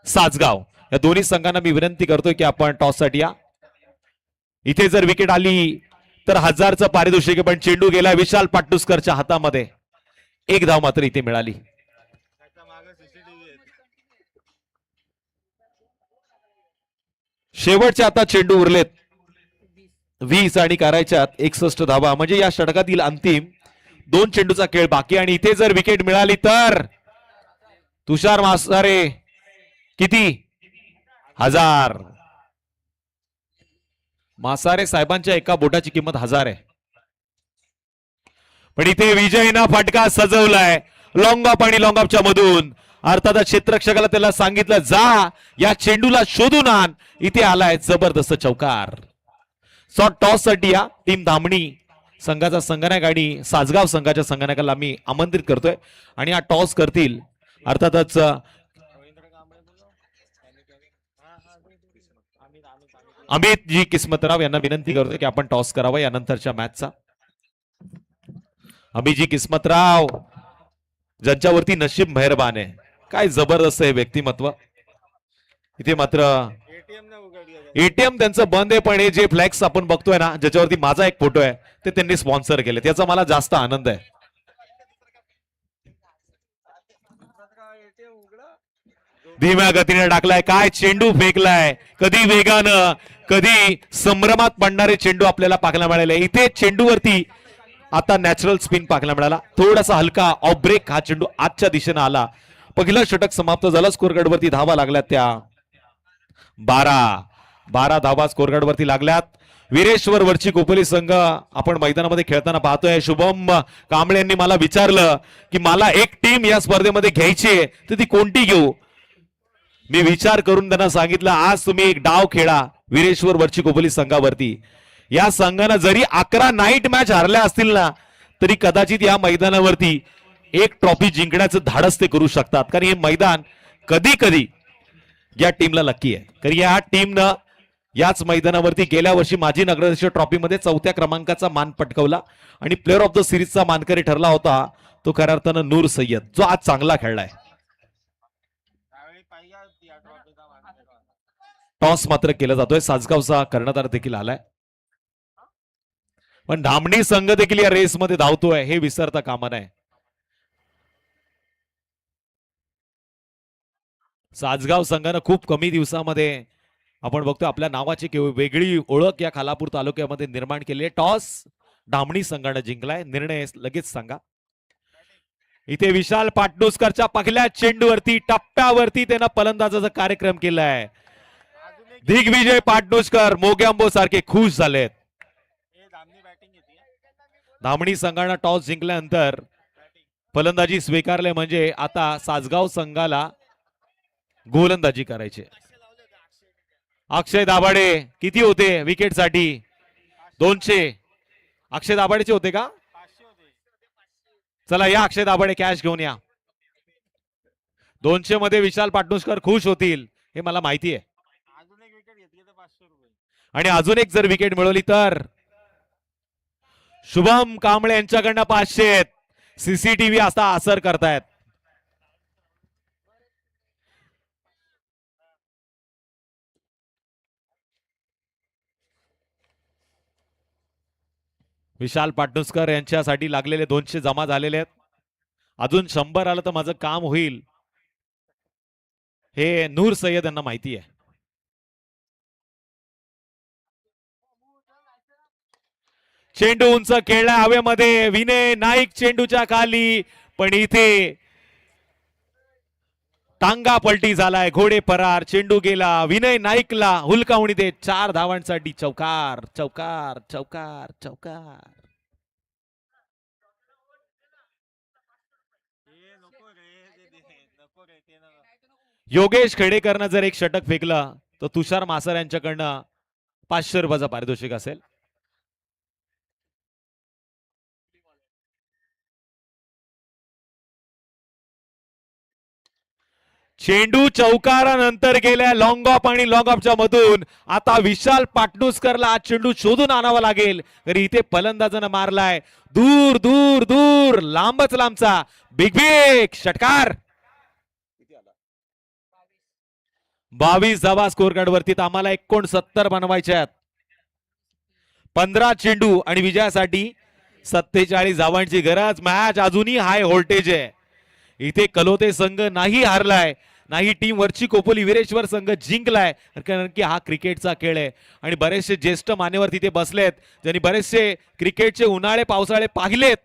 सासगाव. या दोन्ही संघांना मी विनंती करतोय की आपण टॉस साठी या. इथे जर विकेट आली तर 1000चं पारितोषिक, पण चेंडू गेला विशाल पाटणूसकरच्या हातामध्ये. एक धाव मात्र इथे मिळाली. शेवटचे आता चेंडू उरलेत 20 आणि करायच्यात 61 धावा. म्हणजे या षटकातील अंतिम 2 चेंडूचा खेळ बाकी. आणि इथे जर विकेट मिळाली तर तुषार मासारे किती 1000. मासारे साहेबांच्या एका बोटाची किंमत 1000 आहे. पण इथे विजयनं फटका सजवलाय लॉंग ऑफ आणि लॉंग ऑफच्या मधून. अर्थात क्षेत्ररक्षकाला त्याला सांगितलं जा या चेंडूला शोधून आण. इथे आलाय जबरदस्त चौकार. टॉस साठी या टीम धामणी संघाचा संगणक आणि सासगाव संघाच्या संगणकाला आम्ही आमंत्रित करतोय आणि हा टॉस करतील. अर्थातच अमित जी किस्मतराव यांना विनंती करतोय की आपण टॉस करावा यानंतरच्या मॅचचा. अमित जी किस्मतराव ज्यांच्यावरती नशीब मेहरबान आहे. काय जबरदस्त आहे व्यक्तिमत्व. इथे मात्र एटीएम त्यांचं बंद आहे, पण हे जे फ्लॅक्स आपण बघतोय ना ज्याच्यावरती माझा एक फोटो आहे ते त्यांनी स्पॉन्सर केले. त्याचा मला जास्त आनंद आहे. धीम्या गतीने टाकलाय. काय चेंडू फेकलाय. कधी वेगानं कधी संभ्रमात पडणारे चेंडू आपल्याला पाहायला मिळाले. इथे चेंडूवरती आता नॅचरल स्पिन पाहायला मिळाला. थोडासा हलका ऑफ ब्रेक हा चेंडू आजच्या दिशेनं आला. पहिलं षटक समाप्त झालं. स्कोरकार्डवरती धावा लागल्यात त्या 12 धावा स्कोरकार्डवरती लागल्यात. वीरेश्वर वरची कोपली संघ आपण मैदानामध्ये खेळताना पाहतोय. शुभम कांबळे यांनी मला विचारलं की मला एक टीम या स्पर्धेमध्ये घ्यायची आहे तर ती कोणती घेऊ. मी विचार करून त्यांना सांगितलं आज तुम्ही एक डाव खेळा वीरेश्वर वरची कोपली संघावरती. या संघानं जरी 11 नाईट मॅच हरल्या असतील ना तरी कदाचित या मैदानावरती एक ट्रॉफी जिंकण्याचं धाडस ते करू शकतात. कारण हे मैदान कधी कधी या टीमला लकी आहे. कारण या टीमनं याच मैदानावरती गेल्या वर्षी माजी नगराध्यक्ष ट्रॉफीमध्ये 4थ्या क्रमांकाचा मान पटकावला आणि प्लेअर ऑफ द सिरीजचा मानकरी ठरला होता तो खऱ्या अर्थानं नूर सय्यद जो आज चांगला खेळलाय. टॉस मात्र केला जातोय. सासगावचा कर्णधार देखील आलाय. पण धामणी संघ देखील या रेसमध्ये धावतोय हे विसरता कामा नये. सासगाव संघानं खूप कमी दिवसामध्ये आपण बघतोय आपल्या नावाची वेगळी ओळख या खालापूर तालुक्यामध्ये निर्माण केली. टॉस धामणी संघानं जिंकलाय. निर्णय लगेच सांगा. इथे विशाल पाटणूसकरच्या पहिल्या चेंडूवरती टप्प्यावरती त्यानं फलंदाजाचा कार्यक्रम केलाय. दिग्विजय पाटणूसकर मोग्यांबो सारखे खुश झालेत. धामणी संघानं टॉस जिंकल्यानंतर फलंदाजी स्वीकारले म्हणजे आता सासगाव संघाला गोलंदाजी करायची. अक्षय दाभाडे किती होते विकेट साठी? 200. अक्षय दाभाडेचे होते का? चला या अक्षय दाभाडे कॅश घेऊन या. 200 मध्ये विशाल पाटणूसकर खुश होतील हे मला माहिती आहे. आणि अजून एक जर विकेट मिळवली तर शुभम कांबळे यांच्याकडनं 500. सीसीटीव्ही असा असर करतायत. विशाल पाटणूसकर यांच्यासाठी लागलेले 200 जमा झालेले आहेत. अजून 100 आलं तर माझं काम होईल हे नूर सय्यद यांना माहिती आहे. चेंडू उंच खेळला हवेमध्ये. विनय नाईक चेंडूच्या खाली, पण इथे टांगा पलटी झालाय. घोडे फरार. चेंडू गेला. विनय नाईकला हुलकावणी देत 4 धावांसाठी चौकार चौकार चौकार चौकार. योगेश खेडेकरनं जर एक षटक फेकलं तर तुषार मासर यांच्याकडनं 500 रुपयाचं पारितोषिक असेल. चेंडू चौकारानंतर गेल्या लॉंग ऑफ आणि लॉंग ऑफच्या मधून. आता विशाल पाटणूसकरला हा चेंडू शोधून आणावा लागेल. तरी इथे फलंदाजानं मारलाय दूर दूर दूर लांबच लांबचा बिग बिग षटकार. 22 धावा स्कोर कार्ड वरती. आम्हाला 69 बनवायचे आहेत. 15 चेंडू आणि विजयासाठी 47 धावांची गरज. मॅच अजूनही हाय व्होल्टेज आहे. इथे कलोते संघ नाही हारलाय, नाही टीम वरची कोपोली विरेश्वर संघ जिंकलाय. कारण की हा क्रिकेटचा खेळ आहे. आणि बरेचसे ज्येष्ठ मान्यवर तिथे बसलेत ज्यांनी बरेचसे क्रिकेटचे उन्हाळे पावसाळे पाहिलेत.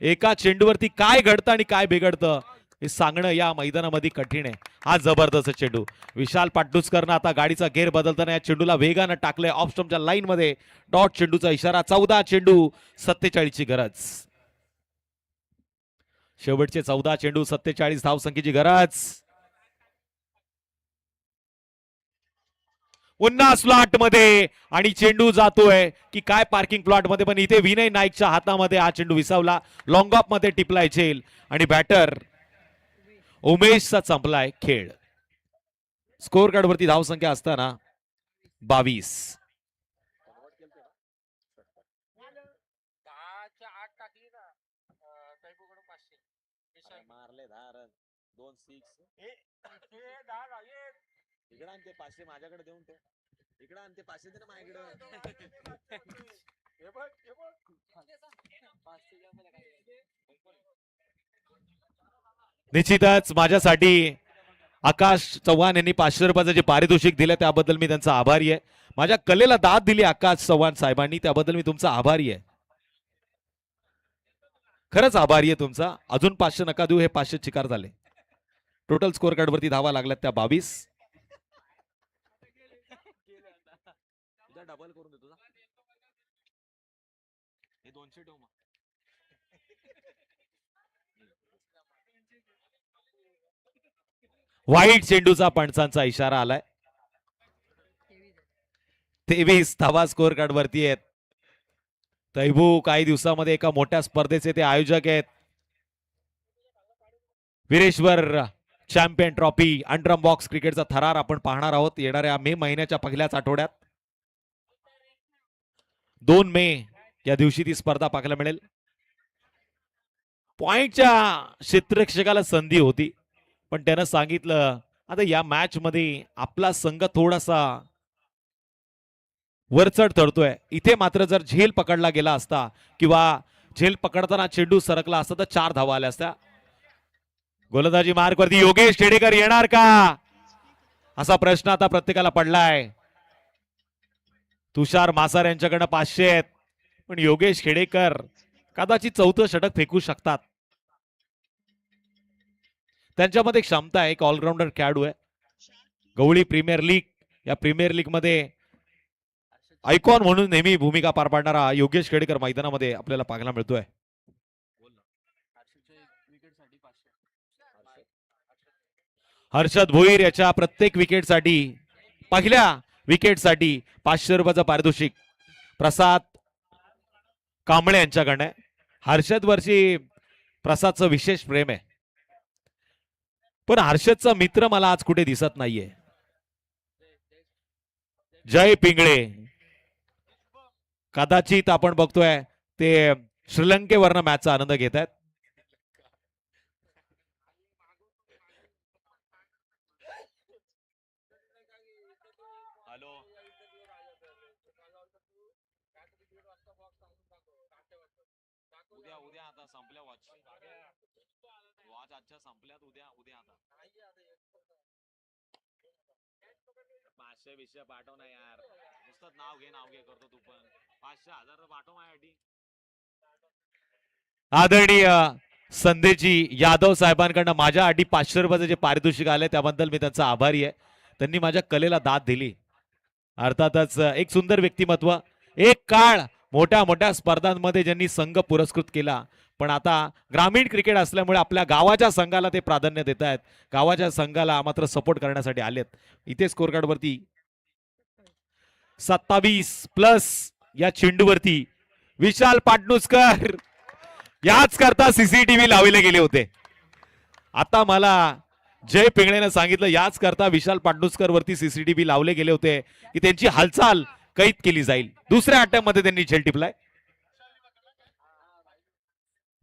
एका चेंडूवरती काय घडतं आणि काय बिघडतं हे सांगणं या मैदानामध्ये कठीण आहे. हा जबरदस्त चेंडू. विशाल पाटणूसकरनं आता गाडीचा गेअर बदलताना या चेंडूला वेगानं टाकलंय ऑफ स्टंपच्या लाईन मध्ये. डॉट चेंडूचा इशारा. 14 चेंडू 47 ची गरज. शेवटचे 14 चेंडू 47 धावसंख्येची गरज. पुन्हा स्लॉट मध्ये आणि चेंडू जातोय की काय पार्किंग प्लॉट मध्ये. पण इथे विनय नाईकच्या हातामध्ये हा चेंडू विसावला. लॉंग ऑफ मध्ये टिपलाय झेल आणि बॅटर उमेशचा संपलाय खेळ. स्कोर कार्ड वरती धावसंख्या असताना 22. मारले 10 रन 2 सिक्स. इकडे आणते 500 माझ्याकडे देऊन ठेव. इकडे आणते 500 दे ना माझ्याकडे. निश्चितच माझ्यासाठी आकाश चव्हाण यांनी 500 रुपयाचं जे पारितोषिक दिलं त्याबद्दल मी त्यांचा आभारी आहे. माझ्या कलेला दाद दिली आकाश चव्हाण साहेबांनी, त्याबद्दल मी तुमचा आभारी आहे. खरंच आभारी आहे तुमचा. अजून 500 नका देऊ. हे 500 चिकार झाले. टोटल स्कोर कार्ड वरती धावा लागल्यात त्या 22. डबल करून देतो हे 200 ठेव. वाईट चेंडूचा पंचांचा इशारा आलाय. 23 धावा स्कोर कार्ड वरती आहेत. तैबू काही दिवसामध्ये एका मोठ्या स्पर्धेचे ते आयोजक आहेत. विरेश्वर चॅम्पियन ट्रॉफी अंडरम बॉक्स क्रिकेटचा थरार आपण पाहणार आहोत येणाऱ्या मे महिन्याच्या पहिल्याच आठवड्यात. 2 मे या दिवशी ती स्पर्धा पाहायला मिळेल. पॉइंटच्या क्षेत्ररक्षकाला संधी होती, पण त्यानं सांगितलं आता या मॅच मध्ये आपला संघ थोडासा वरचढ ठरतोय. इथे मात्र जर झेल पकडला गेला असता किंवा झेल पकडताना चेंडू सरकला असता तर 4 धावा आल्या असत्या. गोलंदाजी मार्क वरती योगेश खेडेकर येणार का असा प्रश्न आता प्रत्येकाला पडलाय. तुषार मासार यांच्याकडनं 500 आहेत, पण योगेश खेडेकर कदाचित 4थं षटक फेकू शकतात. त्यांच्यामध्ये क्षमता आहे. एक ऑलराऊंडर खेळाडू आहे. गवळी प्रीमियर लीग या प्रीमियर लीग मध्ये आयकॉन म्हणून नेहमी भूमिका पार पाडणारा योगेश खेडेकर मैदानामध्ये आपल्याला पाहायला मिळतोय. हर्षद भोईर याच्या प्रत्येक विकेटसाठी पहिल्या विकेटसाठी 500 रुपयाचं पारितोषिक प्रसाद कांबळे यांच्याकडनं आहे. हर्षद वर्षी प्रसादचं विशेष प्रेम आहे, पण हर्षदचा मित्र मला आज कुठे दिसत नाहीये. जय पिंगळे कदाचित आपण बघतोय ते श्रीलंकेवरनं मॅचचा आनंद घेत आहेत. उद्या आता संपल्या वॉच आजच्या संपल्यात उद्या आता 500 पाठव ना यार, नुसतं नाव घे करतो तू पण. 500,000 पाठव माझ्यासाठी. आदरणीय संदेजी यादव साहेबांकडनं माझ्या अटी 500 रुपयाचे जे पारितोषिक आले त्याबद्दल मी त्यांचा आभारी आहे. त्यांनी माझ्या कलेला दाद दिली. अर्थातच एक सुंदर व्यक्तिमत्व, एक काळ मोठ्या मोठ्या स्पर्धांमध्ये ज्यांनी संघ पुरस्कृत केला, पण आता ग्रामीण क्रिकेट असल्यामुळे आपल्या गावाच्या संघाला ते प्राधान्य देत आहेत. गावाच्या संघाला मात्र सपोर्ट करण्यासाठी आलेत. इथे स्कोर कार्ड वरती 27+ या चेंडूवरती विशाल पाटणूसकर याच करता सीसीटीव्ही लावले गेले होते. आता मला जय पिंगळेनं सांगितलं याच करता विशाल पाटणूसकर वरती सीसीटीव्ही लावले गेले होते की त्यांची हालचाल कैद केली जाईल. दुसऱ्या अटॅक मध्ये त्यांनी झेल टिपलाय.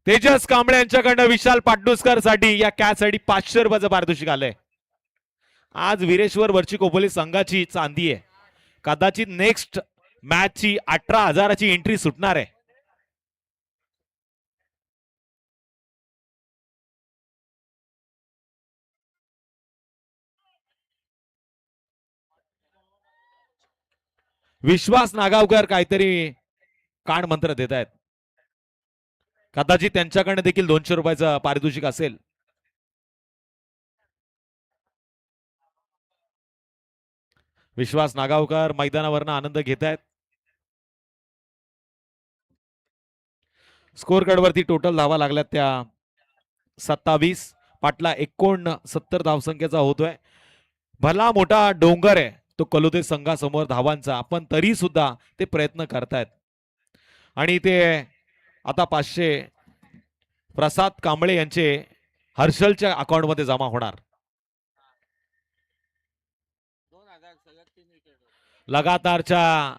तेजस कांबळे यांच्याकडनं विशाल पाटणूसकर साठी या कॅच साठी 500 रुपयाचं पारितोषिक आलंय. आज वीरेश्वर वरची कोपोली संघाची चांदी आहे. कदाचित नेक्स्ट मॅचची 18,000ची एंट्री सुटणार आहे. विश्वास नागावकर काहीतरी कान मंत्र देत आहेत. कदाचित त्यांच्याकडे देखील 200 रुपयाचं पारितोषिक असेल. विश्वास नागावकर मैदानावरनं आनंद घेत आहेत. स्कोर कार्ड वरती टोटल धावा लागल्यात त्या 27. पाटला 69 धावसंख्येचा होतोय. भला मोठा डोंगर आहे तो कलोते संघासमोर धावांचा, पण तरी सुद्धा ते प्रयत्न करतायत. आणि ते आता 500 प्रसाद कांबळे यांचे हर्षलच्या अकाउंट मध्ये जमा होणार. लगातारच्या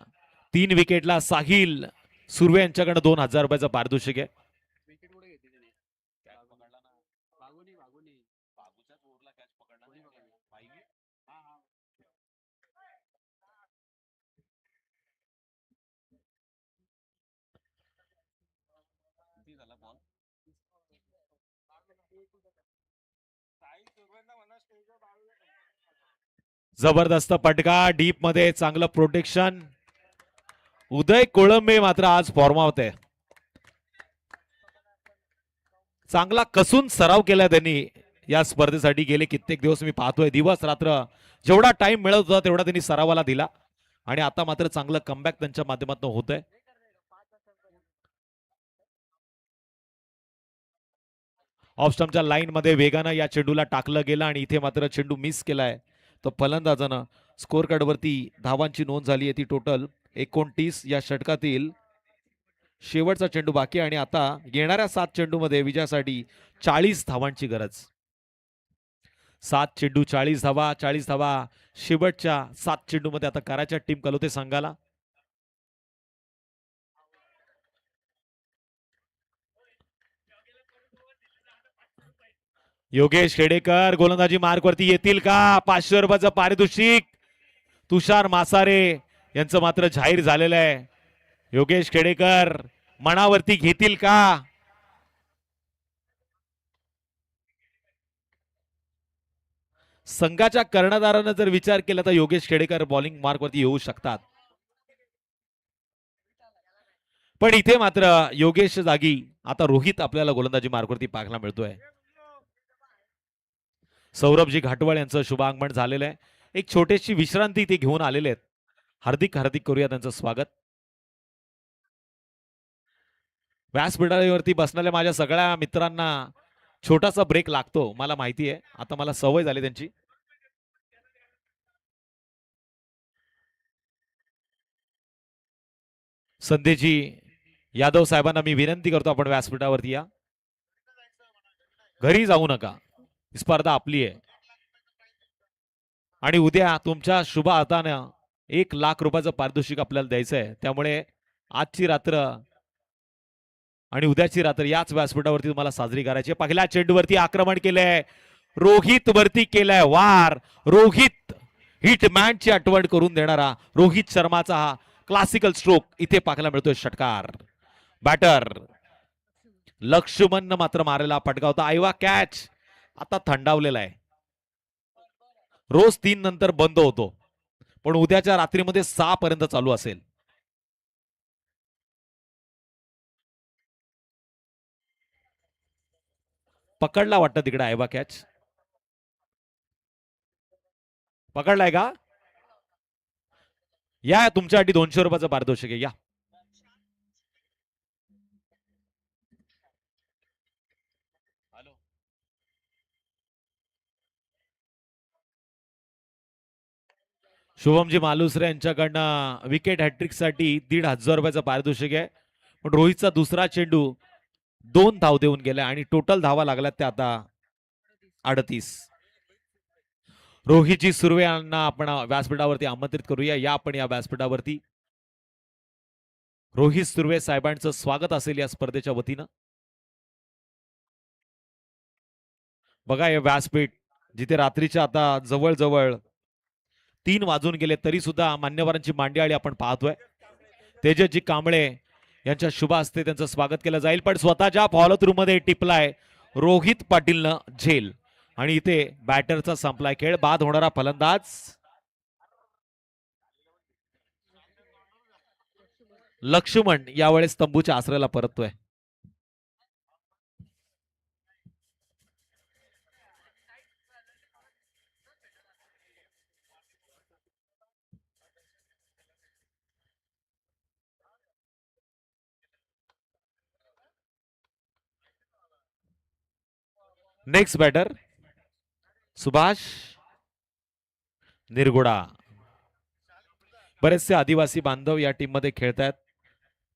3 विकेटला साहिल सुर्वे यांच्याकडे 2,000 रुपयाचं पारितोषिक आहे. जबरदस्त पटका डीप मध्ये चांगलं प्रोटेक्शन. उदय कोळंबे मात्र आज फॉर्मावत आहे. चांगला कसून सराव केला त्यांनी या स्पर्धेसाठी. गेले कित्येक दिवस मी पाहतोय, दिवस रात्र जेवढा टाइम मिळत होता तेवढा त्यांनी सरावाला दिला. आणि आता मात्र चांगलं कमबॅक त्यांच्या माध्यमातून होत आहे. ऑफ स्टंपच्या लाईन मध्ये वेगानं या चेंडूला टाकलं गेलं आणि इथे मात्र चेंडू मिस केलाय. तो फलंदाजानं स्कोर कार्ड वरती धावांची नोंद झाली आहे ती टोटल 29. या षटकातील शेवटचा चेंडू बाकी आणि आता येणाऱ्या 7 चेंडूमध्ये विजयासाठी 40 धावांची गरज. 7 चेंडू 40 धावा. 40 धावा शेवटच्या 7 चेंडूमध्ये आता करायच्या टीम कलोते संघाला. योगेश खेडेकर गोलंदाजी मार्क वरती येतील का? 500 रुपयाचं पारितोषिक तुषार मासारे यांचं मात्र जाहीर झालेलं आहे. योगेश खेडेकर मनावरती घेतील का? संघाच्या कर्णधारानं जर विचार केला तर योगेश खेडेकर बॉलिंग मार्क वरती येऊ शकतात. पण इथे मात्र योगेश जागी आता रोहित आपल्याला गोलंदाजी मार्क वरती पाहायला मिळतोय. सौरभजी घाटवळ यांचं शुभागमन झालेलं आहे. एक छोटीशी विश्रांती ते घेऊन आलेले आहेत. हार्दिक हार्दिक करूया त्यांचं स्वागत. व्यासपीठावरती बसणाऱ्या माझ्या सगळ्या मित्रांना छोटासा ब्रेक लागतो, मला माहिती आहे. आता मला सवय झाली त्यांची. संदेजी यादव साहेबांना मी विनंती करतो, आपण व्यासपीठावरती या. घरी जाऊ नका, ही स्पर्धा आपली आहे. आणि उद्या तुमच्या शुभ हातानं 1,00,000 रुपयाचं पारितोषिक आपल्याला द्यायचं आहे. त्यामुळे आजची रात्र आणि उद्याची रात्र याच व्यासपीठावरती तुम्हाला साजरी करायची. पहिल्या चेंडूवरती आक्रमण केलंय, रोहित वरती केलाय वार. रोहित हिटमॅनची आठवण करून देणारा रोहित शर्माचा हा क्लासिकल स्ट्रोक इथे पाहायला मिळतोय. षटकार बॅटर लक्ष्मण मात्र मारायला फटका होता. आयवा कॅच आता थंडावलेला आहे. रोज 3 नंतर बंद होतो, पण उद्याच्या रात्रीमध्ये 6 पर्यंत चालू असेल. पकडला वाटतं तिकडे आयवा कॅच. पकडलाय का? या, तुमच्यासाठी 200 रुपयाचं पारितोषिक आहे, या. शुभमजी मालुसरे यांच्याकडनं विकेट हॅट्रिक साठी 1,500 रुपयाचं पारितोषिक आहे. पण रोहितचा दुसरा चेंडू 2 धाव देऊन गेला आणि टोटल धावा लागल्यात त्या आता 38. रोहितजी सुर्वे यांना आपण व्यासपीठावरती आमंत्रित करूया. या आपण या व्यासपीठावरती. रोहित सुर्वे साहेबांचं स्वागत असेल या स्पर्धेच्या वतीनं. बघा हे व्यासपीठ जिथे रात्रीच्या आता जवळजवळ 3 वाजून गेले तरी सुद्धा मान्यवरांची मांडियाळी आपण पाहतोय. तेजसजी कांबळे यांच्या शुभ हस्ते त्यांचं स्वागत केलं जाईल. पण स्वतःच्या फॉलोथ रूम मध्ये टिपलाय रोहित पाटीलनं झेल आणि इथे बॅटरचा संपलाय खेळ. बाद होणारा फलंदाज लक्ष्मण यावेळेस तंबूच्या आसऱ्याला परततोय. Next batter Subhash Nirguda. बरेचसे आदिवासी बांधव या टीम मध्ये खेळतात.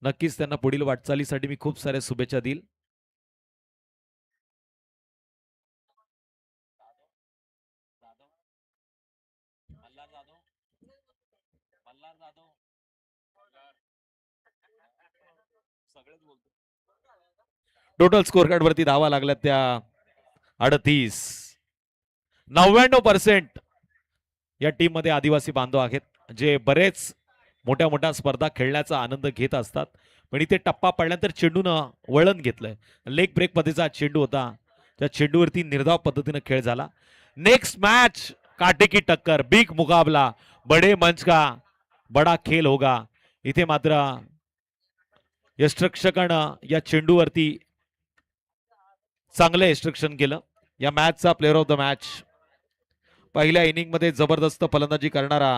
नक्कीच त्यांना पुढील वाटचालीसाठी मी खूप साऱ्या शुभेच्छा देईल. टोटल स्कोर कार्ड वरती धावा लागल्यात त्या 38. 99% या टीम मध्ये आदिवासी बांधव आहेत, जे बरेच मोठ्या मोठ्या स्पर्धा खेळण्याचा आनंद घेत असतात. पण इथे टप्पा पडल्यानंतर चेंडूनं वळण घेतलंय. लेग ब्रेक मध्येचा चेंडू होता, त्या चेंडूवरती निर्धाव पद्धतीनं खेळ झाला. नेक्स्ट मॅच काटेकी टक्कर, बिग मुकाबला, बडे मंच का बडा खेल होगा. इथे मात्र यष्टरक्षकानं या चेंडूवरती चांगलं इन्स्ट्रक्शन केलं. या मॅचचा प्लेअर ऑफ द मॅच पहिल्या इनिंग मध्ये जबरदस्त फलंदाजी करणारा